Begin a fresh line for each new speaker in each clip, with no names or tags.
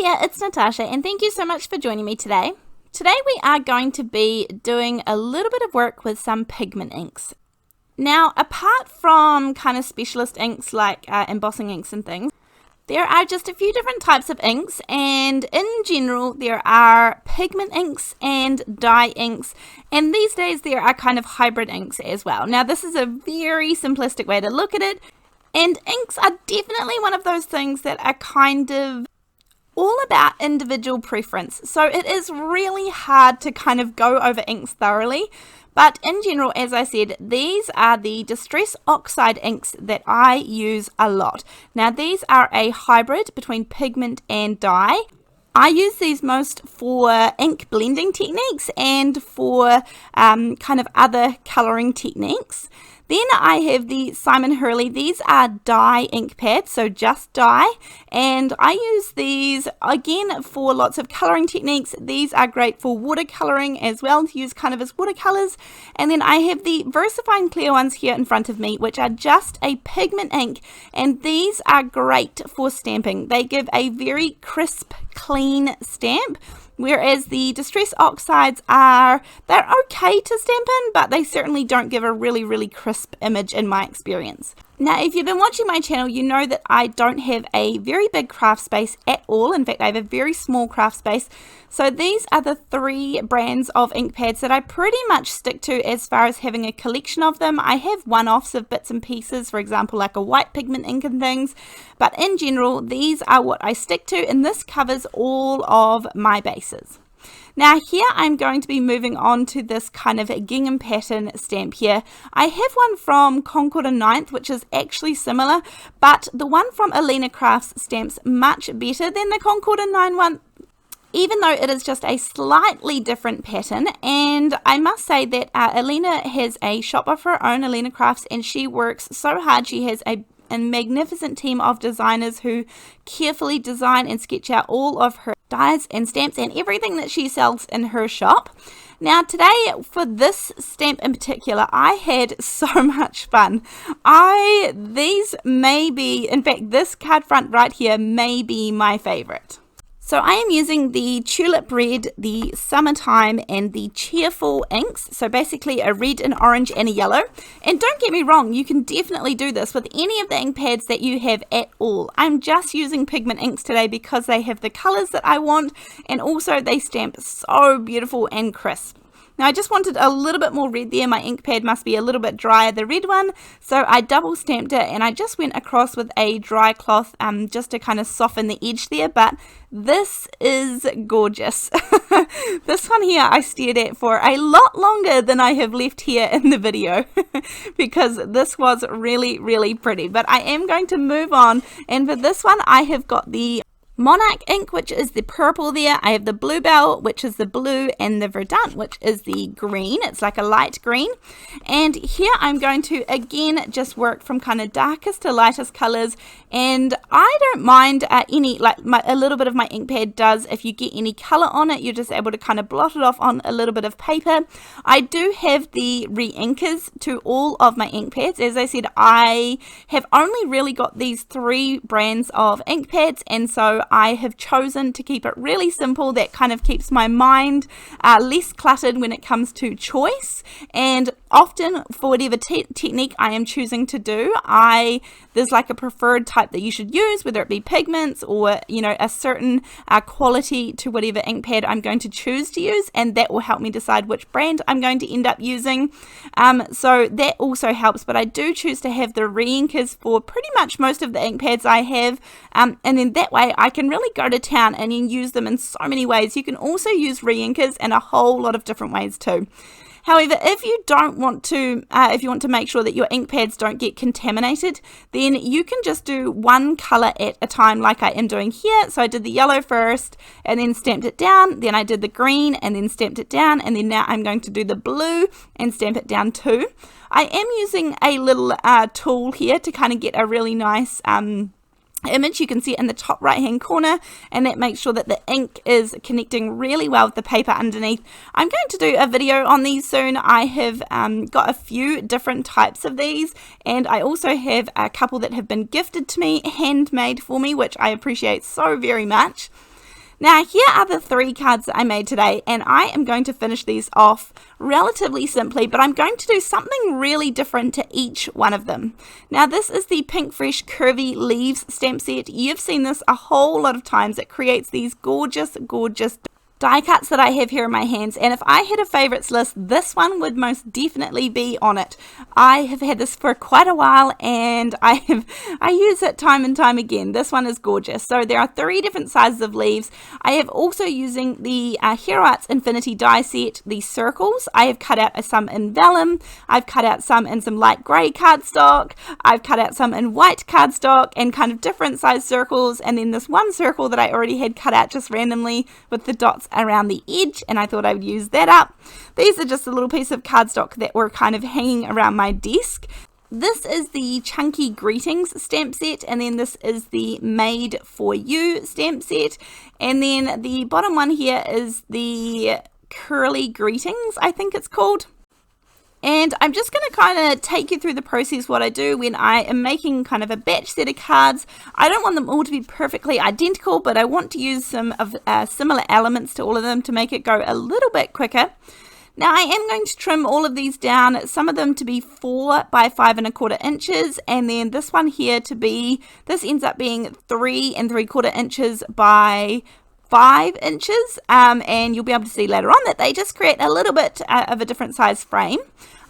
Hi there, it's Natasha and thank you so much for joining me today. Today we are going to be doing a little bit of work with some pigment inks. Now, apart from kind of specialist inks like embossing inks and things, there are just a few different types of inks, and in general there are pigment inks and dye inks, and these days there are kind of hybrid inks as well. Now this is a very simplistic way to look at it, and inks are definitely one of those things that are kind of all about individual preference. So it is really hard to kind of go over inks thoroughly. But in general, as I said, these are the Distress Oxide inks that I use a lot. Now these are a hybrid between pigment and dye. I use these most for ink blending techniques and for kind of other colouring techniques. Then I have the Simon Hurley. These are dye ink pads, so just dye, and I use these again for lots of colouring techniques. These are great for watercolouring as well, to use kind of as watercolours. And then I have the VersaFine Clair ones here in front of me, which are just a pigment ink, and these are great for stamping. They give a very crisp, clean stamp. Whereas the Distress Oxides they're okay to stamp in, but they certainly don't give a really crisp image in my experience. Now, if you've been watching my channel, you know that I don't have a very big craft space at all. In fact, I have a very small craft space. So these are the 3 brands of ink pads that I pretty much stick to as far as having a collection of them. I have one-offs of bits and pieces, for example, like a white pigment ink and things. But in general, these are what I stick to, and this covers all of my bases. Now here I'm going to be moving on to this kind of gingham pattern stamp here. I have one from Concord and Ninth, which is actually similar, but the one from Alina Crafts stamps much better than the Concord and Nine one, even though it is just a slightly different pattern. And I must say that Alina has a shop of her own, Alina Crafts, and she works so hard. She has a magnificent team of designers who carefully design and sketch out all of her dies and stamps and everything that she sells in her shop. Now today, for this stamp in particular, I had so much fun. These may be, in fact, this card front right here may be my favorite. So I am using the Tulip Red, the Summertime, and the Cheerful inks. So basically a red, an orange, and a yellow. And don't get me wrong, you can definitely do this with any of the ink pads that you have at all. I'm just using pigment inks today because they have the colours that I want, and also they stamp so beautiful and crisp. Now I just wanted a little bit more red there. My ink pad must be a little bit drier, the red one, so I double stamped it, and I just went across with a dry cloth just to kind of soften the edge there. But this is gorgeous. This one here I stared at for a lot longer than I have left here in the video because this was really pretty. But I am going to move on, and for this one I have got the Monarch ink, which is the purple there. I have the Bluebell, which is the blue, and the Verdant, which is the green. It's like a light green. And here I'm going to again just work from kind of darkest to lightest colors, and I don't mind a little bit of my ink pad does. If you get any color on it, you're just able to kind of blot it off on a little bit of paper. I do have the re-inkers to all of my ink pads. As I said, I have only really got these 3 brands of ink pads, and so I have chosen to keep it really simple. That kind of keeps my mind less cluttered when it comes to choice. And often for whatever technique I am choosing to do, there's like a preferred type that you should use, whether it be pigments or, you know, a certain quality to whatever ink pad I'm going to choose to use, and that will help me decide which brand I'm going to end up using. So that also helps, but I do choose to have the re-inkers for pretty much most of the ink pads I have, and then that way I can really go to town and then use them in so many ways. You can also use re-inkers in a whole lot of different ways too. However, if you don't want to, if you want to make sure that your ink pads don't get contaminated, then you can just do one color at a time like I am doing here. So I did the yellow first and then stamped it down. Then I did the green and then stamped it down. And then now I'm going to do the blue and stamp it down too. I am using a little tool here to kind of get a really nice image. You can see it in the top right hand corner, and that makes sure that the ink is connecting really well with the paper underneath. I'm going to do a video on these soon. I have got a few different types of these, and I also have a couple that have been gifted to me, handmade for me, which I appreciate so very much. Now here are the 3 cards that I made today, and I am going to finish these off relatively simply, but I'm going to do something really different to each one of them. Now this is the Pink Fresh Curvy Leaves stamp set. You've seen this a whole lot of times. It creates these gorgeous die cuts that I have here in my hands, and if I had a favorites list, this one would most definitely be on it. I have had this for quite a while, and I use it time and time again. This one is gorgeous. So there are 3 different sizes of leaves. I have also using the Hero Arts Infinity die set, the circles. I have cut out some in vellum. I've cut out some in some light grey cardstock. I've cut out some in white cardstock and kind of different size circles, and then this one circle that I already had cut out just randomly with the dots around the edge, and I thought I would use that up. These are just a little piece of cardstock that were kind of hanging around my desk. This is the Chunky Greetings stamp set, and then this is the Made For You stamp set, and then the bottom one here is the Curly Greetings, I think it's called. And I'm just going to kind of take you through the process, what I do when I am making kind of a batch set of cards. I don't want them all to be perfectly identical, but I want to use some of similar elements to all of them to make it go a little bit quicker. Now I am going to trim all of these down, some of them to be 4 by 5 1/4 inches, and then this one here to be, this ends up being 3 3/4 inches by 5 inches, and you'll be able to see later on that they just create a little bit of a different size frame.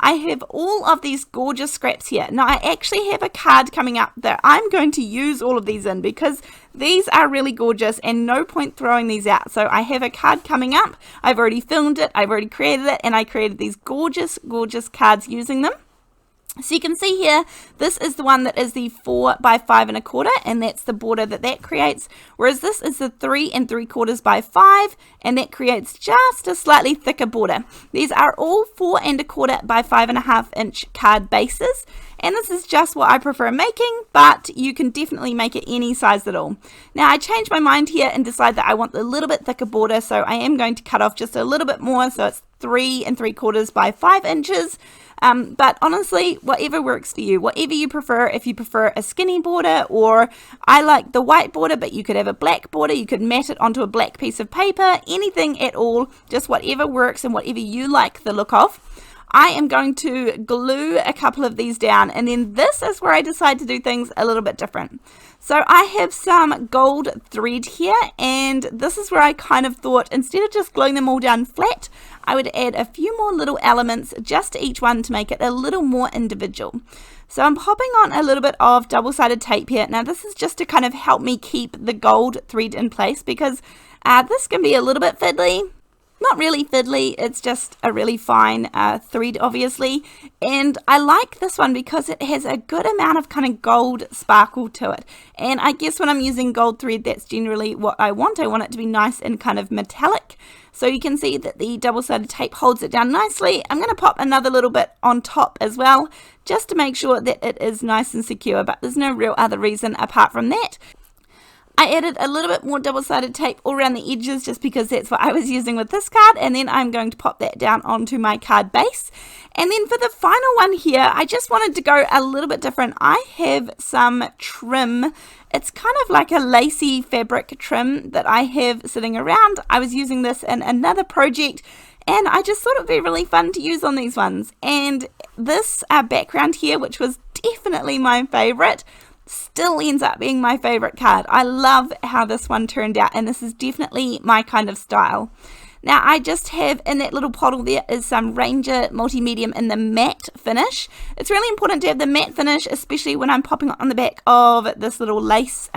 I have all of these gorgeous scraps here. Now I actually have a card coming up that I'm going to use all of these in because these are really gorgeous and no point throwing these out. So I have a card coming up. I've already filmed it, I've already created it, and I created these gorgeous cards using them. So you can see here, this is the one that is the 4 by 5 1/4, and that's the border that creates, whereas this is the 3 3/4 by 5, and that creates just a slightly thicker border. These are all 4 1/4 by 5 1/2 inch card bases, and this is just what I prefer making, but you can definitely make it any size at all. Now I changed my mind here and decided that I want a little bit thicker border, so I am going to cut off just a little bit more, so it's 3 3/4 by 5 inches. But honestly, whatever works for you, whatever you prefer. If you prefer a skinny border, or I like the white border, but you could have a black border, you could mat it onto a black piece of paper, anything at all, just whatever works and whatever you like the look of. I am going to glue a couple of these down, and then this is where I decide to do things a little bit different. So I have some gold thread here, and this is where I kind of thought instead of just gluing them all down flat, I would add a few more little elements just to each one to make it a little more individual. So I'm popping on a little bit of double-sided tape here. Now this is just to kind of help me keep the gold thread in place, because this can be a little bit fiddly. Not really fiddly, it's just a really fine thread obviously, and I like this one because it has a good amount of kind of gold sparkle to it, and I guess when I'm using gold thread, that's generally what I want. I want it to be nice and kind of metallic, so you can see that the double-sided tape holds it down nicely. I'm going to pop another little bit on top as well, just to make sure that it is nice and secure, but there's no real other reason apart from that. I added a little bit more double-sided tape all around the edges just because that's what I was using with this card, and then I'm going to pop that down onto my card base. And then for the final one here, I just wanted to go a little bit different. I have some trim. It's kind of like a lacy fabric trim that I have sitting around. I was using this in another project, and I just thought it would be really fun to use on these ones. And this background here, which was definitely my favorite, still ends up being my favorite card. I love how this one turned out, and this is definitely my kind of style. Now I just have in that little bottle there is some Ranger Multi-Medium in the matte finish. It's really important to have the matte finish, especially when I'm popping it on the back of this little lace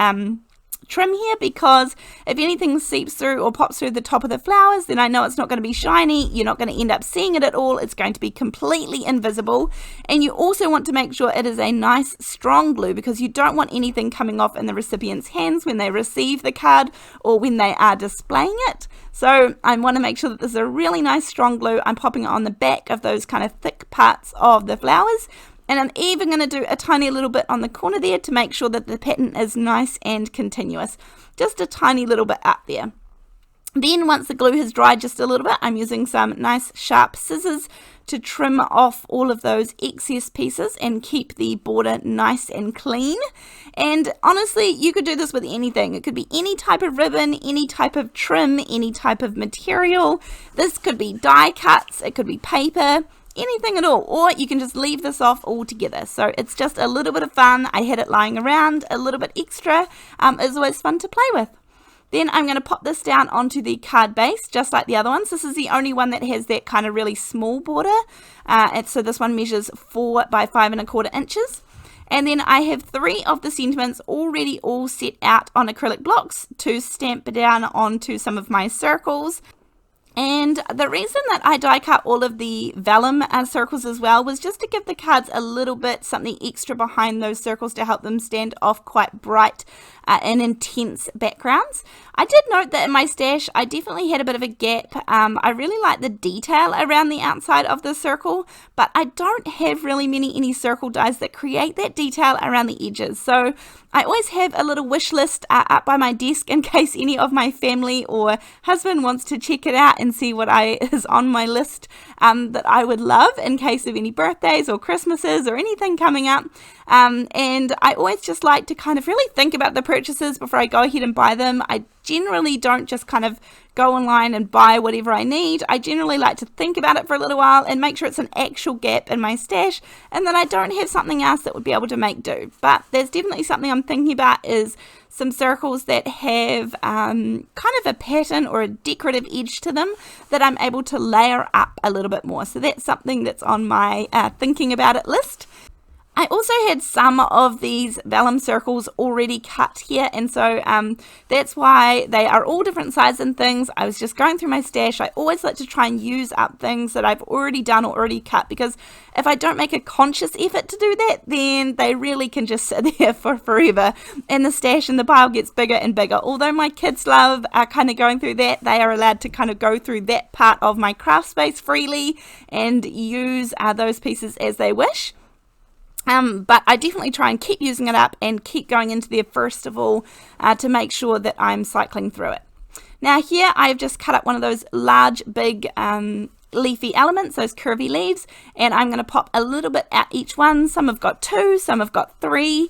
trim here, because if anything seeps through or pops through the top of the flowers, then I know it's not going to be shiny. You're not going to end up seeing it at all. It's going to be completely invisible. And you also want to make sure it is a nice strong glue, because you don't want anything coming off in the recipient's hands when they receive the card or when they are displaying it. So I want to make sure that this is a really nice strong glue. I'm popping it on the back of those kind of thick parts of the flowers. And I'm even going to do a tiny little bit on the corner there to make sure that the pattern is nice and continuous. Just a tiny little bit up there. Then once the glue has dried just a little bit, I'm using some nice sharp scissors to trim off all of those excess pieces and keep the border nice and clean. And honestly, you could do this with anything. It could be any type of ribbon, any type of trim, any type of material. This could be die cuts, it could be paper, anything at all, or you can just leave this off altogether. So it's just a little bit of fun. I had it lying around, a little bit extra. It's always fun to play with. Then I'm going to pop this down onto the card base, just like the other ones. This is the only one that has that kind of really small border. And so this one measures 4 by 5¼ inches. And then I have 3 of the sentiments already all set out on acrylic blocks to stamp down onto some of my circles. And the reason that I die cut all of the vellum circles as well was just to give the cards a little bit something extra behind those circles to help them stand off quite bright and intense backgrounds. I did note that in my stash I definitely had a bit of a gap. I really like the detail around the outside of the circle, but I don't have really any circle dies that create that detail around the edges. So I always have a little wish list up by my desk in case any of my family or husband wants to check it out and see what is on my list that I would love in case of any birthdays or Christmases or anything coming up. And I always just like to kind of really think about the purchases before I go ahead and buy them. I generally don't just kind of go online and buy whatever I need. I generally like to think about it for a little while and make sure it's an actual gap in my stash and that I don't have something else that would be able to make do. But there's definitely something I'm thinking about is some circles that have kind of a pattern or a decorative edge to them that I'm able to layer up a little bit more. So that's something that's on my thinking about it list. I also had some of these vellum circles already cut here, and so that's why they are all different sizes and things. I was just going through my stash. I always like to try and use up things that I've already done or already cut, because if I don't make a conscious effort to do that, then they really can just sit there for forever, and the stash and the pile gets bigger and bigger. Although my kids love kind of going through that, they are allowed to kind of go through that part of my craft space freely and use those pieces as they wish. But I definitely try and keep using it up and keep going into there first of all to make sure that I'm cycling through it. Now here I've just cut up one of those large big leafy elements, those curvy leaves, and I'm going to pop a little bit out each one. Some have got 2, some have got 3.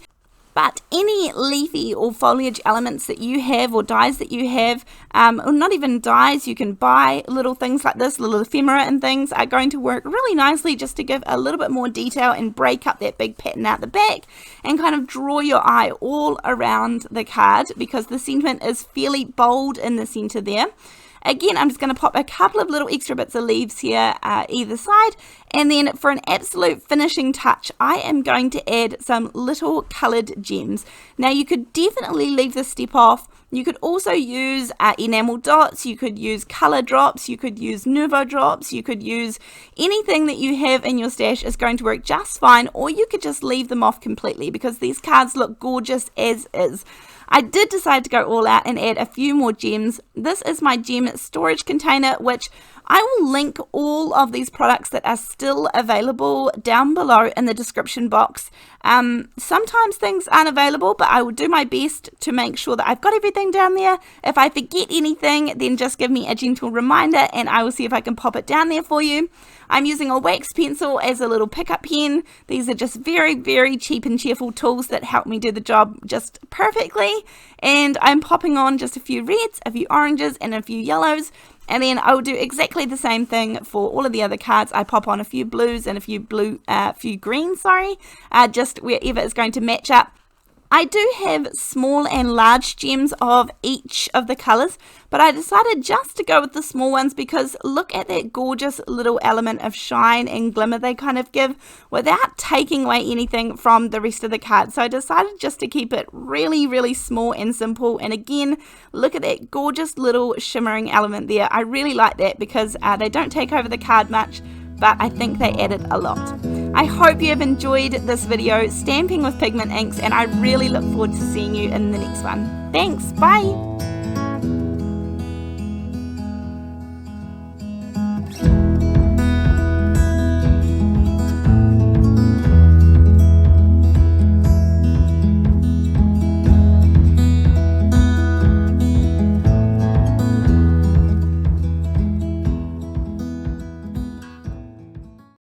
But any leafy or foliage elements that you have or dies that you have, or not even dies, you can buy little things like this, little ephemera and things are going to work really nicely just to give a little bit more detail and break up that big pattern out the back and kind of draw your eye all around the card, because the sentiment is fairly bold in the center there. Again, I'm just going to pop a couple of little extra bits of leaves here either side, and then for an absolute finishing touch, I am going to add some little coloured gems. Now you could definitely leave this step off. You could also use enamel dots, you could use colour drops, you could use Nuvo drops, you could use anything that you have in your stash is going to work just fine, or you could just leave them off completely because these cards look gorgeous as is. I did decide to go all out and add a few more gems. This is my gem storage container, which I will link all of these products that are still available down below in the description box. Sometimes things aren't available, but I will do my best to make sure that I've got everything down there. If I forget anything, then just give me a gentle reminder and I will see if I can pop it down there for you. I'm using a wax pencil as a little pickup pen. These are just very, very cheap and cheerful tools that help me do the job just perfectly. And I'm popping on just a few reds, a few oranges, and a few yellows. And then I will do exactly the same thing for all of the other cards. I pop on a few blues and a few greens, just wherever it's going to match up. I do have small and large gems of each of the colours, but I decided just to go with the small ones because look at that gorgeous little element of shine and glimmer they kind of give without taking away anything from the rest of the card. So I decided just to keep it really, really small and simple. And again, look at that gorgeous little shimmering element there. I really like that because they don't take over the card much, but I think they added a lot. I hope you have enjoyed this video, stamping with pigment inks, and I really look forward to seeing you in the next one. Thanks, bye!